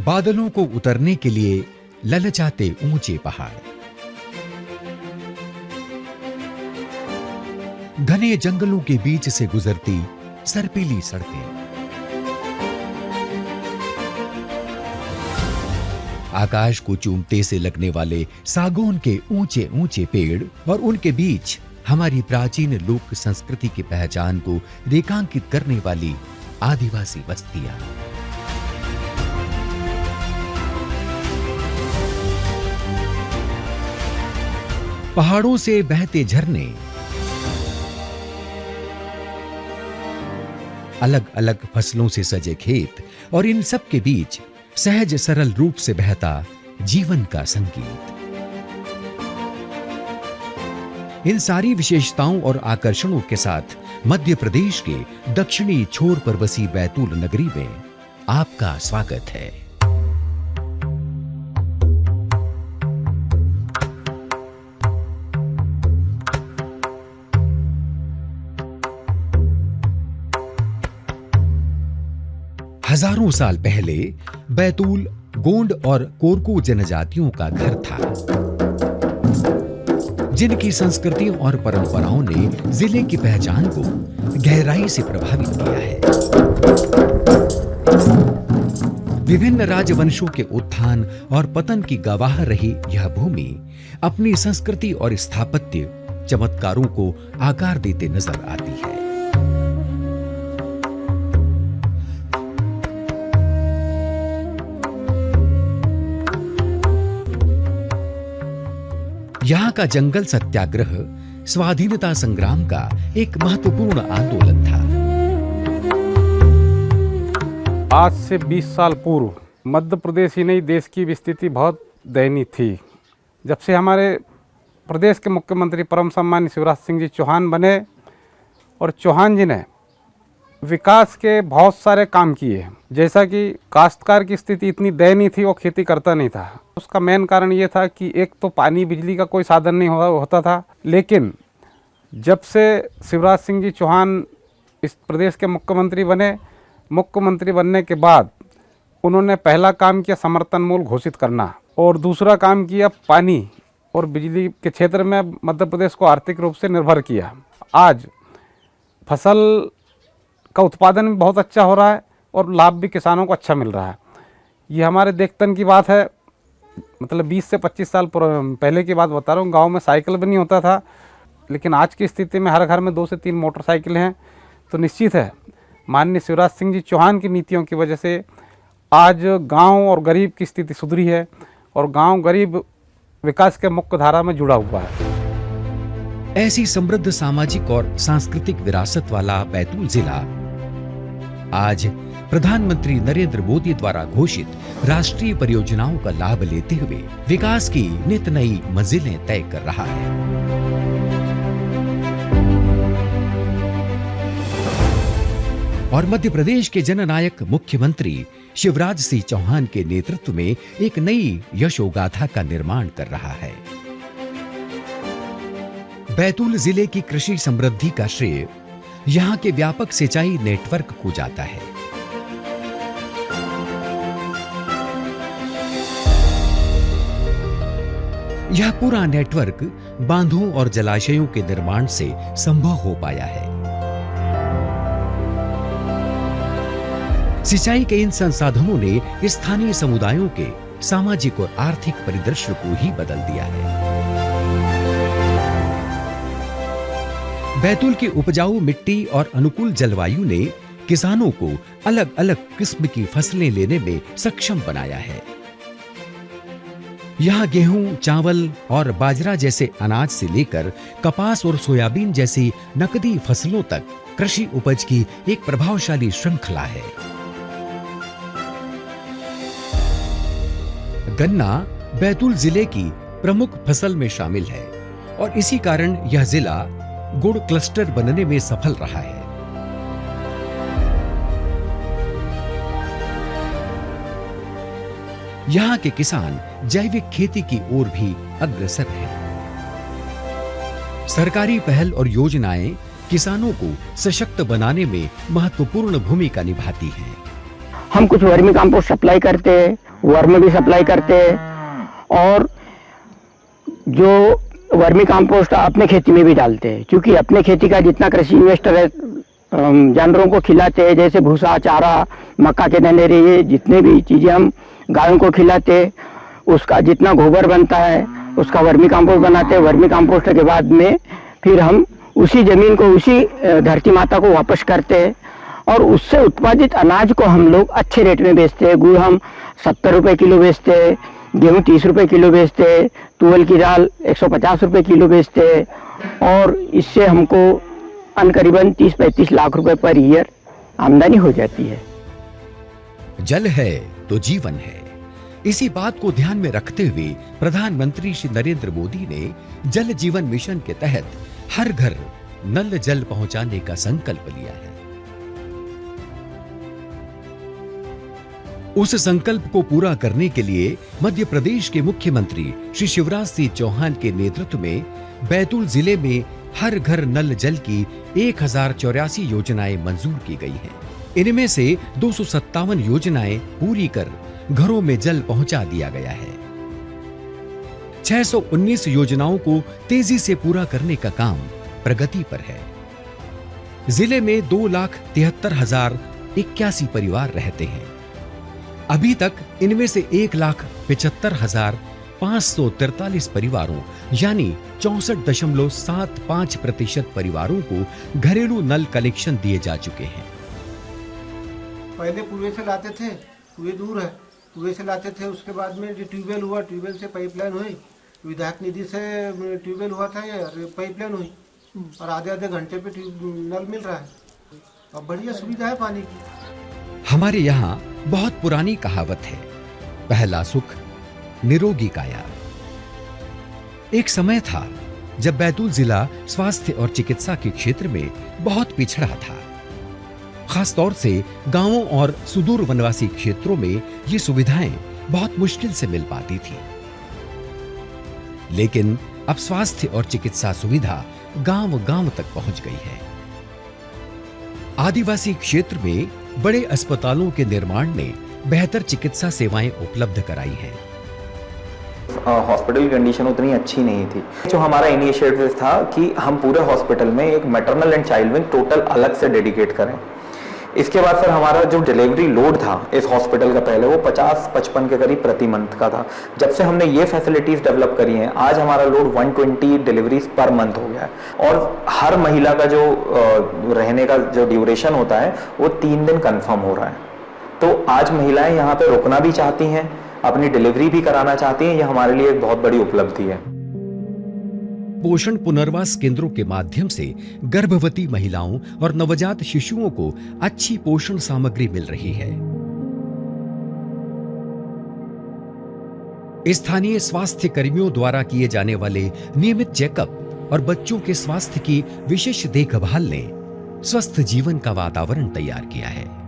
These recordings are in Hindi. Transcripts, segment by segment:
बादलों को उतरने के लिए ललचाते ऊंचे पहाड़, घने जंगलों के बीच से गुजरती सर्पीली सड़कें, आकाश को चूमते से लगने वाले सागौन के ऊंचे ऊंचे पेड़ और उनके बीच हमारी प्राचीन लोक संस्कृति की पहचान को रेखांकित करने वाली आदिवासी बस्तियां, पहाड़ों से बहते झरने, अलग अलग फसलों से सजे खेत और इन सब के बीच सहज सरल रूप से बहता जीवन का संगीत। इन सारी विशेषताओं और आकर्षणों के साथ मध्य प्रदेश के दक्षिणी छोर पर बसी बैतूल नगरी में आपका स्वागत है। हजारों साल पहले बैतूल गोंड और कोरकू जनजातियों का घर था, जिनकी संस्कृति और परंपराओं ने जिले की पहचान को गहराई से प्रभावित किया है। विभिन्न राजवंशों के उत्थान और पतन की गवाह रही यह भूमि अपनी संस्कृति और स्थापत्य चमत्कारों को आकार देते नजर आती है। यहाँ का जंगल सत्याग्रह स्वाधीनता संग्राम का एक महत्वपूर्ण आंदोलन था। आज से 20 साल पूर्व मध्य प्रदेश ही नहीं, देश की स्थिति बहुत दयनीय थी। जब से हमारे प्रदेश के मुख्यमंत्री परम सम्मानीय शिवराज सिंह जी चौहान बने और चौहान जी ने विकास के बहुत सारे काम किए, जैसा कि काश्तकार की स्थिति इतनी दयनीय थी, वो खेती करता नहीं था। उसका मेन कारण ये था कि एक तो पानी बिजली का कोई साधन नहीं होता था, लेकिन जब से शिवराज सिंह जी चौहान इस प्रदेश के मुख्यमंत्री बने, मुख्यमंत्री बनने के बाद उन्होंने पहला काम किया समर्थन मूल्य घोषित करना, और दूसरा काम किया पानी और बिजली के क्षेत्र में मध्य प्रदेश को आर्थिक रूप से निर्भर किया। आज फसल का उत्पादन भी बहुत अच्छा हो रहा है और लाभ भी किसानों को अच्छा मिल रहा है। ये हमारे देखतन की बात है, मतलब 20 से 25 साल पहले की बात बता रहा हूँ। गांव में साइकिल भी नहीं होता था, लेकिन आज की स्थिति में हर घर में 2 से 3 मोटरसाइकिल हैं। तो निश्चित है माननीय शिवराज सिंह जी चौहान की नीतियों की वजह से आज गांव और गरीब की स्थिति सुधरी है और गांव गरीब विकास के मुख्य धारा में जुड़ा हुआ है। ऐसी समृद्ध सामाजिक और सांस्कृतिक विरासत वाला बैतूल जिला आज प्रधानमंत्री नरेंद्र मोदी द्वारा घोषित राष्ट्रीय परियोजनाओं का लाभ लेते हुए विकास की नित नई मंजिलें तय कर रहा है। और मध्य प्रदेश के जननायक मुख्यमंत्री शिवराज सिंह चौहान के नेतृत्व में एक नई यशोगाथा का निर्माण कर रहा है। बैतूल जिले की कृषि समृद्धि का श्रेय यहाँ के व्यापक सिंचाई नेटवर्क को जाता है। यह पूरा नेटवर्क बांधों और जलाशयों के निर्माण से संभव हो पाया है। सिंचाई के इन संसाधनों ने स्थानीय समुदायों के सामाजिक और आर्थिक परिदृश्य को ही बदल दिया है। बैतूल की उपजाऊ मिट्टी और अनुकूल जलवायु ने किसानों को अलग अलग किस्म की फसलें लेने में सक्षम बनाया है। यहाँ गेहूं, चावल और बाजरा जैसे अनाज से लेकर कपास और सोयाबीन जैसी नकदी फसलों तक कृषि उपज की एक प्रभावशाली श्रृंखला है। गन्ना बैतूल जिले की प्रमुख फसल में शामिल है और इसी कारण यह जिला गुड़ क्लस्टर बनने में सफल रहा है। यहाँ के किसान जैविक खेती की ओर भी अग्रसर हैं। सरकारी पहल और योजनाएं किसानों को सशक्त बनाने में महत्वपूर्ण भूमिका निभाती हैं। हम कुछ वर्मी कंपोस्ट सप्लाई करते हैं वर्म भी सप्लाई करते हैं और जो वर्मी कंपोस्ट अपने खेती में भी डालते हैं, क्योंकि अपने खेती का जितना कृषि इन्वेस्टर है जानवरों को खिलाते हैं, जैसे भूसा, चारा, मक्का के दाने, ये जितने भी चीज़ें हम गायों को खिलाते हैं, उसका जितना गोबर बनता है उसका वर्मी कंपोस्ट बनाते हैं। वर्मी कंपोस्ट के बाद में फिर हम उसी ज़मीन को, उसी धरती माता को वापस करते हैं और उससे उत्पादित अनाज को हम लोग अच्छे रेट में बेचते हैं। गुड़ हम 70 रुपये किलो बेचते हैं, गेहूँ 30 रुपये किलो बेचते हैं, तुअर की दाल 150 रुपये किलो बेचते हैं और इससे हमको करीबन 30-35 लाख रुपए पर ईयर आमदनी हो जाती है। जल है तो जीवन है। इसी बात को ध्यान में रखते हुए प्रधानमंत्री श्री नरेंद्र मोदी ने जल जीवन मिशन के तहत हर घर नल जल पहुंचाने का संकल्प लिया है। उस संकल्प को पूरा करने के लिए मध्य प्रदेश के मुख्यमंत्री श्री शिवराज सिंह चौहान के नेतृत्व में बैतूल जिले में हर घर नल जल की 1084 योजनाएं मंजूर की गई हैं। इनमें से 257 योजनाएं पूरी कर घरों में जल पहुंचा दिया गया है। 619 योजनाओं को तेजी से पूरा करने का काम प्रगति पर है। जिले में 2,73,081 परिवार रहते हैं। अभी तक इनमें से 1,75,543 परिवारों यानी 64.75% परिवारों को घरेलू नल कनेक्शन दिए जा चुके हैं। पहले कुएं से लाते थे, कुएं दूर है, कुएं से लाते थे, उसके बाद में जो ट्यूबवेल हुआ, ट्यूबवेल से पाइपलाइन हुई, विधायक निधि से ट्यूबवेल हुआ था या पाइपलाइन हुई और आधे घंटे पे नल मिल रहा है। अब बढ़िया सुविधा है पानी की। हमारे यहाँ बहुत पुरानी कहावत है, पहला सुख निरोगी काया। एक समय था जब बैतूल जिला स्वास्थ्य और चिकित्सा के क्षेत्र में बहुत पिछड़ा था। खासतौर से गांवों और सुदूर वनवासी क्षेत्रों में ये सुविधाएं बहुत मुश्किल से मिल पाती थी। लेकिन अब स्वास्थ्य और चिकित्सा सुविधा गांव-गांव तक पहुंच गई है। आदिवासी क्षेत्र में बड़े अस्पतालों के निर्माण ने बेहतर चिकित्सा सेवाएं उपलब्ध कराई हैं। हॉस्पिटल की कंडीशन उतनी अच्छी नहीं थी। जो हमारा इनिशिएटिव था कि हम पूरे हॉस्पिटल में एक maternal and child wing total अलग से डेडिकेट करें। इसके बाद सर हमारा जो डिलीवरी लोड था इस हॉस्पिटल का पहले वो 50-55 के करीब प्रति मंथ का था। जब से हमने ये फैसिलिटीज डेवलप करी हैं आज हमारा लोड 120 डिलीवरीज पर मंथ हो गया है और हर महिला का जो रहने का जो ड्यूरेशन होता है वो 3 दिन कंफर्म हो रहा है। तो आज महिलाएं यहाँ पे रुकना भी चाहती हैं, अपनी डिलीवरी भी कराना चाहती हैं, ये हमारे लिए एक बहुत बड़ी उपलब्धि है। पोषण पुनर्वास केंद्रों के माध्यम से गर्भवती महिलाओं और नवजात शिशुओं को अच्छी पोषण सामग्री मिल रही है। स्थानीय स्वास्थ्य कर्मियों द्वारा किए जाने वाले नियमित चेकअप और बच्चों के स्वास्थ्य की विशेष देखभाल ने स्वस्थ जीवन का वातावरण तैयार किया है।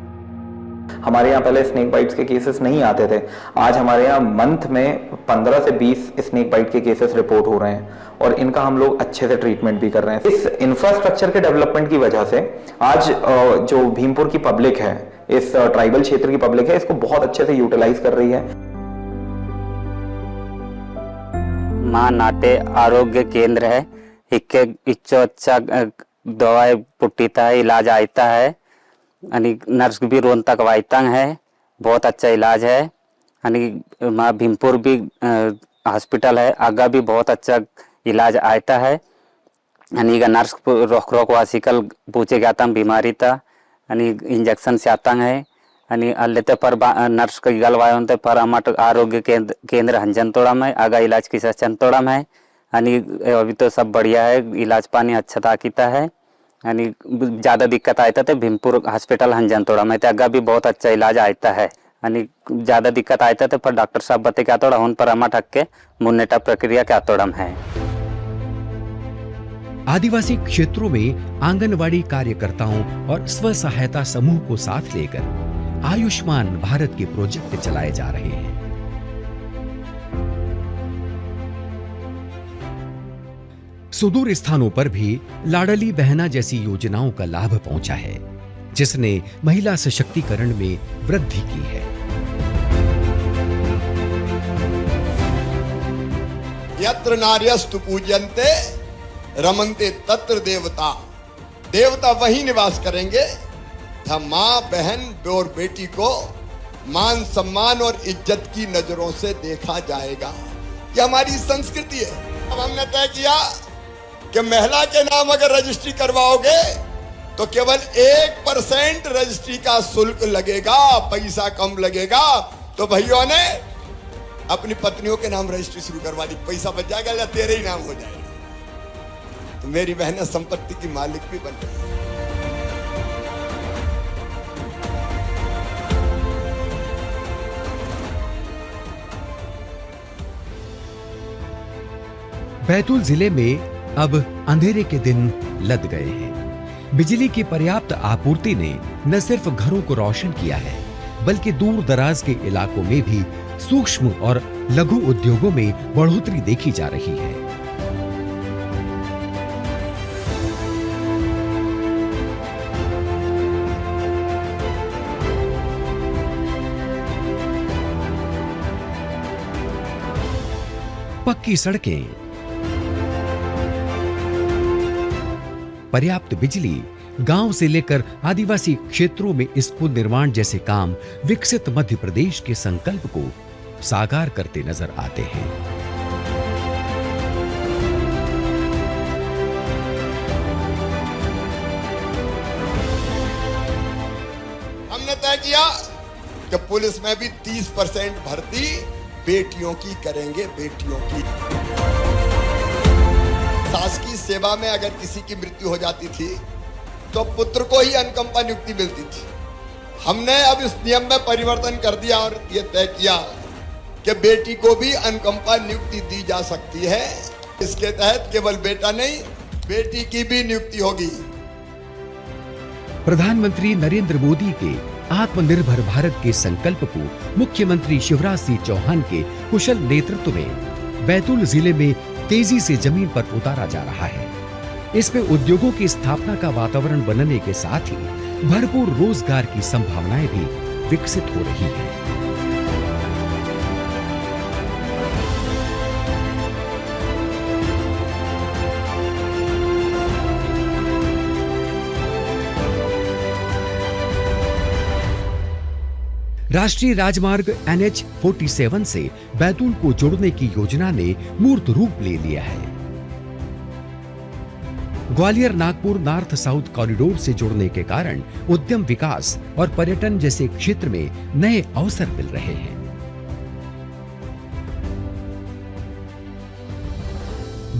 हमारे यहाँ पहले स्नेक बाइट्स के केसेस नहीं आते थे, आज हमारे यहाँ मंथ में 15 से 20 स्नेक बाइट के केसेस रिपोर्ट हो रहे हैं और इनका हम लोग अच्छे से ट्रीटमेंट भी कर रहे हैं। इस इंफ्रास्ट्रक्चर के डेवलपमेंट की वजह से आज जो भीमपुर की पब्लिक है, इस ट्राइबल क्षेत्र की पब्लिक है, इसको बहुत अच्छे से यूटिलाइज कर रही है। मां नाटे आरोग्य केंद्र है, इक्के इच्छो अच्छा दवाई पुट्टीता है, इलाज आयता है, नर्स भी रोन तक वायतंग है, बहुत अच्छा इलाज है। माँ भीमपुर भी हॉस्पिटल है, आगा भी बहुत अच्छा इलाज आयता है। नर्स रोक वासिकल पूछे गया बीमारी था, इंजेक्शन से आतंग है, अल्लेते पर नर्स का गलवायों पर अमट आरोग्य केंद्र हंजनतोड़ा में आगा इलाज की चंतोड़ा में अभी तो सब बढ़िया है, इलाज पानी अच्छा ताकीता है। ज़्यादा दिक्कत आयता तो भीमपुर हॉस्पिटल हंजनतोड़ा में आगा भी बहुत अच्छा इलाज आयता है। ज़्यादा दिक्कत आयता तो पर डॉक्टर साहब बते क्या तोड़ा उन पर अमा ठक के मुन्नेटा प्रक्रिया क्या तोड़ा है। आदिवासी क्षेत्रों में आंगनवाड़ी कार्यकर्ताओं और स्व सहायता समूह को साथ लेकर आयुष्मान भारत के प्रोजेक्ट चलाए जा रहे हैं। सुदूर स्थानों पर भी लाडली बहना जैसी योजनाओं का लाभ पहुंचा है, जिसने महिला सशक्तिकरण में वृद्धि की है। यत्र नार्यस्तु पूज्यन्ते रमन्ते तत्र देवता। देवता वही निवास करेंगे जहां माँ, बहन और बेटी को मान सम्मान और इज्जत की नजरों से देखा जाएगा। ये हमारी संस्कृति है। अब हमने तय किया कि महिला के नाम अगर रजिस्ट्री करवाओगे तो केवल 1% रजिस्ट्री का शुल्क लगेगा, पैसा कम लगेगा। तो भाइयों ने अपनी पत्नियों के नाम रजिस्ट्री शुरू करवा दी, पैसा बच जाएगा या तेरे ही नाम हो जाएगा। तो मेरी बहनें संपत्ति की मालिक भी बन गई। बैतूल जिले में अब अंधेरे के दिन लद गए हैं। बिजली की पर्याप्त आपूर्ति ने न सिर्फ घरों को रोशन किया है, बल्कि दूर दराज के इलाकों में भी सूक्ष्म और लघु उद्योगों में बढ़ोतरी देखी जा रही है। पक्की सड़कें, पर्याप्त बिजली, गांव से लेकर आदिवासी क्षेत्रों में स्कूल निर्माण जैसे काम विकसित मध्य प्रदेश के संकल्प को साकार करते नजर आते हैं। हमने तय किया कि पुलिस में भी 30% भर्ती बेटियों की करेंगे, बेटियों की। शासकीय सेवा में अगर किसी की मृत्यु हो जाती थी तो पुत्र को ही अनुकंपा नियुक्ति मिलती थी। हमने अब इस नियम में परिवर्तन कर दिया और यह तय किया कि बेटी को भी अनुकंपा नियुक्ति दी जा सकती है। इसके तहत केवल बेटा नहीं, बेटी की भी नियुक्ति होगी। प्रधानमंत्री नरेंद्र मोदी के आत्मनिर्भर भारत के संकल्प को मुख्यमंत्री शिवराज सिंह चौहान के कुशल नेतृत्व में बैतूल जिले में तेजी से जमीन पर उतारा जा रहा है। इसमें उद्योगों की स्थापना का वातावरण बनने के साथ ही भरपूर रोजगार की संभावनाएं भी विकसित हो रही हैं। राष्ट्रीय राजमार्ग NH 47 से बैतूल को जोड़ने की योजना ने मूर्त रूप ले लिया है। Gwalior Nagpur north south corridor से जुड़ने के कारण उद्यम विकास और पर्यटन जैसे क्षेत्र में नए अवसर मिल रहे हैं।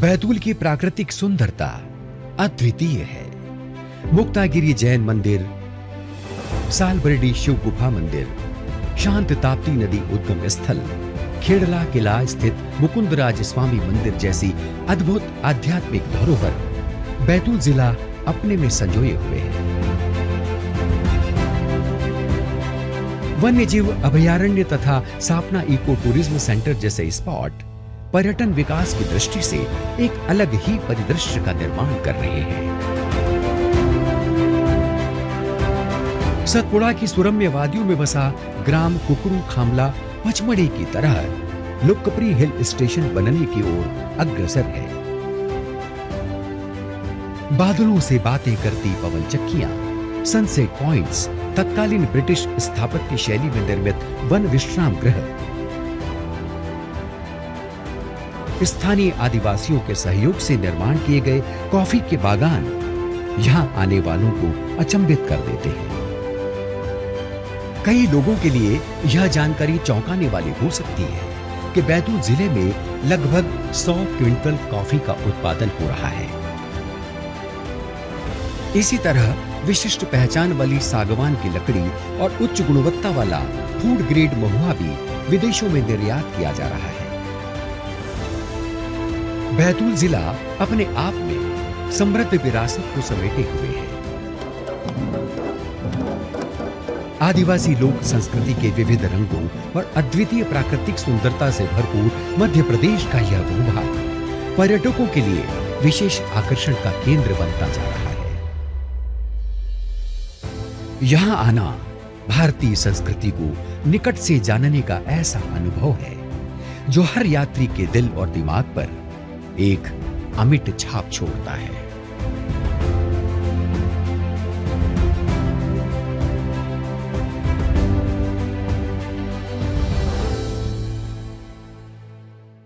बैतूल की प्राकृतिक सुंदरता अद्वितीय है। मुक्तागिरी जैन मंदिर, सालबरडी शिव गुफा मंदिर, शांत ताप्ती नदी उद्गम स्थल, खेड़ला किला स्थित मुकुंदराज स्वामी मंदिर जैसी अद्भुत आध्यात्मिक धरोहर बैतूल जिला अपने में संजोए हुए है। वन्यजीव अभयारण्य तथा सापना इको टूरिज्म सेंटर जैसे स्पॉट पर्यटन विकास की दृष्टि से एक अलग ही परिदृश्य का निर्माण कर रहे हैं। सतपुड़ा की सुरम्य वादियों में बसा ग्राम कुकरू खामला पचमढ़ी की तरह लोकप्रिय हिल स्टेशन बनने की ओर अग्रसर है। बादलों से बातें करती पवन चक्कियां, सनसेट पॉइंट्स, तत्कालीन ब्रिटिश स्थापत्य शैली में निर्मित वन विश्राम गृह, स्थानीय आदिवासियों के सहयोग से निर्माण किए गए कॉफी के बागान यहां आने वालों को अचंभित कर देते हैं। कई लोगों के लिए यह जानकारी चौंकाने वाली हो सकती है कि बैतूल जिले में लगभग 100 क्विंटल कॉफी का उत्पादन हो रहा है। इसी तरह विशिष्ट पहचान वाली सागवान की लकड़ी और उच्च गुणवत्ता वाला फूड ग्रेड महुआ भी विदेशों में निर्यात किया जा रहा है। बैतूल जिला अपने आप में समृद्ध विरासत को समेटे हुए है। आदिवासी लोक संस्कृति के विविध रंगों और अद्वितीय प्राकृतिक सुंदरता से भरपूर मध्य प्रदेश का यह भूभाग पर्यटकों के लिए विशेष आकर्षण का केंद्र बनता जा रहा है। यहां आना भारतीय संस्कृति को निकट से जानने का ऐसा अनुभव है जो हर यात्री के दिल और दिमाग पर एक अमिट छाप छोड़ता है।